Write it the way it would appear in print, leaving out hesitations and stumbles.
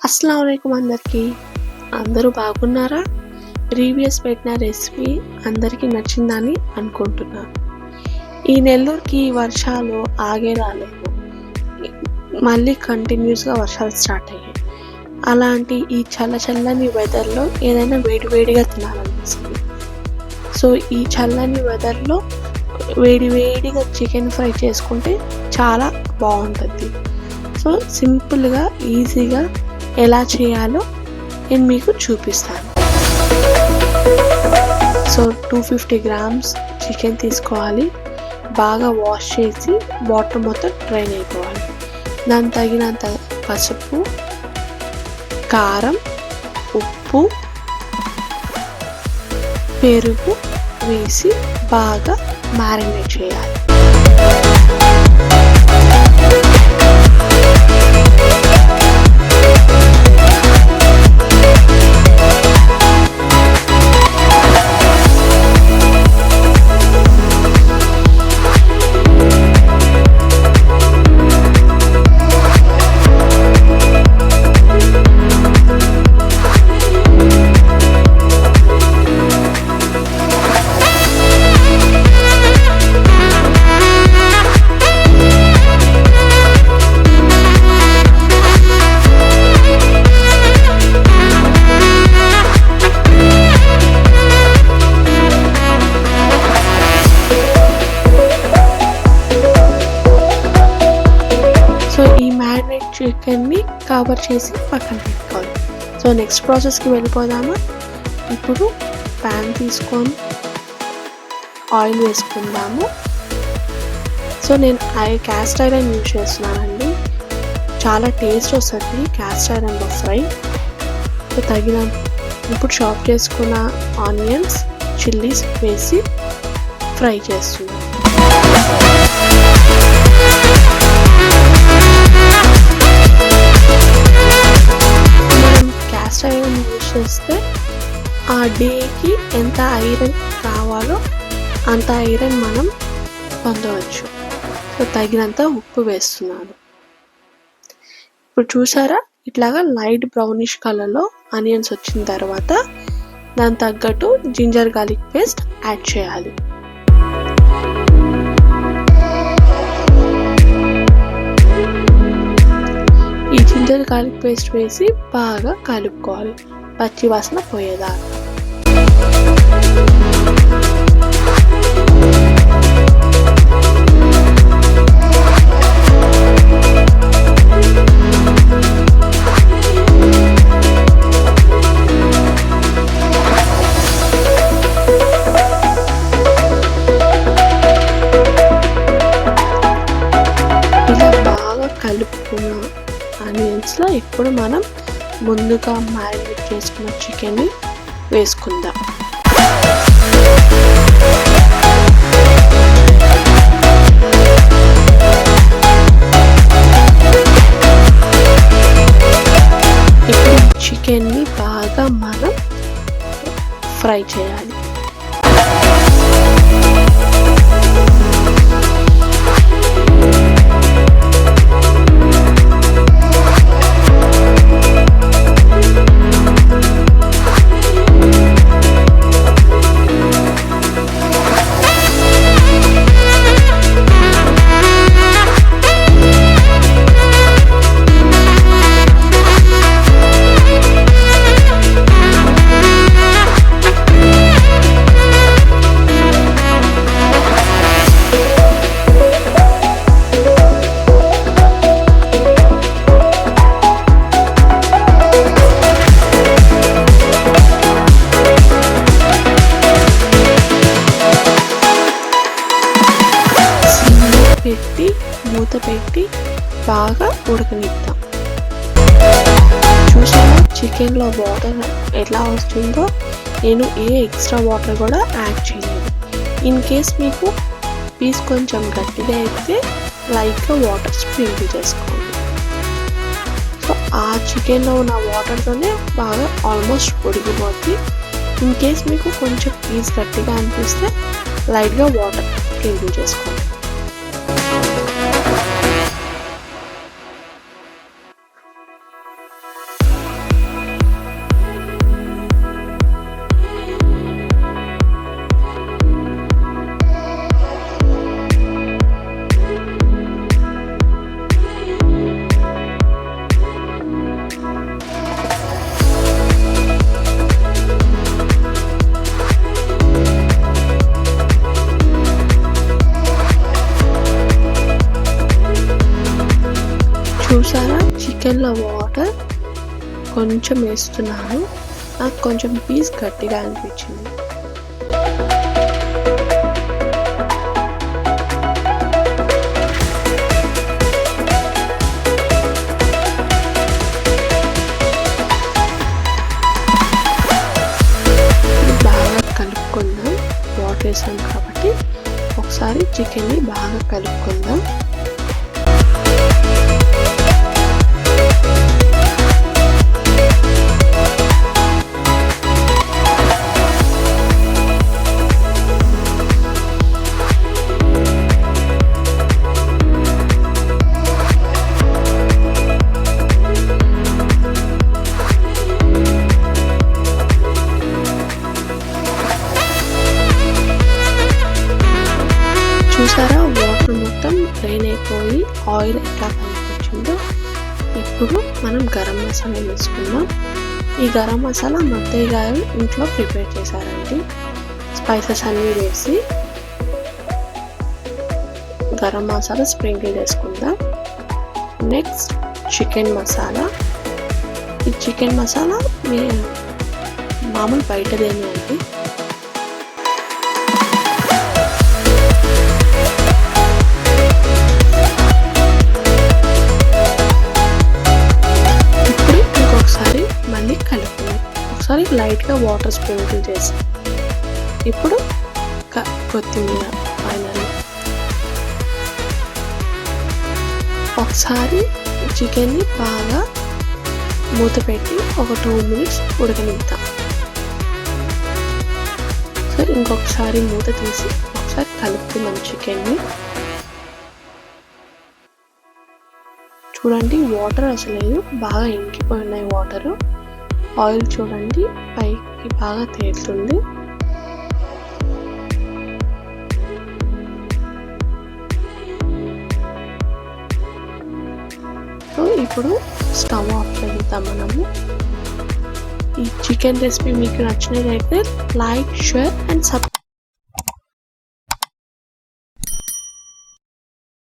అస్సలాముఅలైకుం అందరికీ. అందరూ బాగున్నారా? ప్రీవియస్ పెట్టిన రెసిపీ అందరికీ నచ్చిందని అనుకుంటున్నాను. ఈ నెల్లూరుకి వర్షాలు ఆగే రాలేదు. మళ్ళీ కంటిన్యూస్గా వర్షాలు స్టార్ట్ అయ్యాయి. అలాంటి ఈ చల్లని వెదర్లో ఏదైనా వేడివేడిగా తినాలనిపిస్తుంది. సో ఈ చల్లని వెదర్లో వేడివేడిగా చికెన్ ఫ్రై చేసుకుంటే చాలా బాగుంటుంది. సో సింపుల్గా ఈజీగా ఎలా చేయాలో నేను మీకు చూపిస్తాను. సో 250 grams చికెన్ తీసుకోవాలి. బాగా వాష్ చేసి వాటర్ మొత్తం డ్రైన్ అయిపోవాలి. దానికి తగినంత పసుపు, కారం, ఉప్పు, పెరుగు వేసి బాగా మ్యారినేట్ చేయాలి. చికెన్ని కవర్ చేసి పక్కన పెట్టుకోవాలి. సో నెక్స్ట్ ప్రాసెస్కి వెళ్ళిపోదామా? ఇప్పుడు ప్యాన్ తీసుకొని ఆయిల్ వేసుకుందాము. సో నేను క్యాస్ట్ ఐరన్ యూజ్ చేస్తున్నానండి. చాలా టేస్ట్ వస్తుంది క్యాస్ట్ ఐరన్లో ఫ్రై. సో ఇప్పుడు చాప్ చేసుకున్న ఆనియన్స్, చిల్లీస్ వేసి ఫ్రై చేస్తున్నాను. ఐరన్ యూజ్ చేస్తే ఆ డేకి ఎంత ఐరన్ కావాలో అంత ఐరన్ మనం పొందవచ్చు. సో తగినంత ఉప్పు వేస్తున్నాను. ఇప్పుడు చూసారా, ఇట్లాగా లైట్ బ్రౌనిష్ కలర్లో ఆనియన్స్ వచ్చిన తర్వాత దాని తగ్గట్టు జింజర్ గార్లిక్ పేస్ట్ యాడ్ చేయాలి. ఈ జింజర్ గార్లిక్ పేస్ట్ వేసి బాగా కలుపుకోవాలి, పచ్చి వాసన పోయేదాకా. ఇలా బాగా కలుపుకున్న ఆనియన్స్లో ఇప్పుడు మనం ముందుగా మ్యారినేట్ చేసుకున్న చికెన్ని వేసుకుందాం. ఇప్పుడు చికెన్ని బాగా మనం ఫ్రై చేయాలి. పెట్టి మూత పెట్టి బాగా ఉడకనిద్దాం. చూసారా చికెన్లో వాటర్ ఎలా వస్తుందో? నేను ఏ ఎక్స్ట్రా వాటర్ కూడా యాడ్ చేయలేదు. ఇన్ కేస్ మీకు పీస్ కొంచెం గట్టిగా అయితే లైట్గా వాటర్ స్ప్రింకిల్ చేసుకోండి. సో ఆ చికెన్లో ఉన్న వాటర్తోనే బాగా ఆల్మోస్ట్ ఉడికిపోద్ది. ఇన్ కేస్ మీకు కొంచెం పీస్ గట్టిగా అనిపిస్తే లైట్గా వాటర్ స్ప్రింకిల్ చేసుకోండి. చికెన్లో వాటర్ కొంచెం వేస్తున్నాను. నాకు కొంచెం పీస్ గట్టిగా అనిపించింది. బాగా కలుపుకుందాం. వాటర్ వేసాం కాబట్టి ఒకసారి చికెన్ని బాగా కలుపుకుందాం. చూసారా, వాటర్ మొత్తం డ్రైన్ అయిపోయి ఆయిల్ ఎట్లా కనిపించిందో. ఇప్పుడు మనం గరం మసాలా వేసుకుందాం. ఈ గరం మసాలా మా అత్తయ్య గారు ఇంట్లో ప్రిపేర్ చేశారండి. స్పైసెస్ అన్నీ వేసి గరం మసాలా స్ప్రింకిల్ చేసుకుందాం. Next chicken masala. ఈ చికెన్ మసాలా మామూలు బయటదేమీ అండి. మళ్ళీ కలుపుకుందాం. ఒకసారి లైట్గా వాటర్ స్ప్రింకిల్ చేసి ఇప్పుడు కొత్తిమీర ఫైనల్. ఒకసారి చికెన్ని బాగా మూత పెట్టి ఒక 2 minutes ఉడకనిద్దాం. సో ఇంకొకసారి మూత తీసి ఒకసారి కలుపుకుందాం చికెన్ని. చూడండి, వాటర్ అసలు లేదు, బాగా ఇంకిపోయినాయి వాటర్. ఆయిల్ చూడండి పైకి బాగా తేలుతుంది. సో ఇప్పుడు స్టవ్ ఆఫ్ చేద్దాం మనము. ఈ చికెన్ రెసిపీ మీకు నచ్చినట్లయితే లైక్, షేర్ అండ్ సబ్స్క్రైబ్.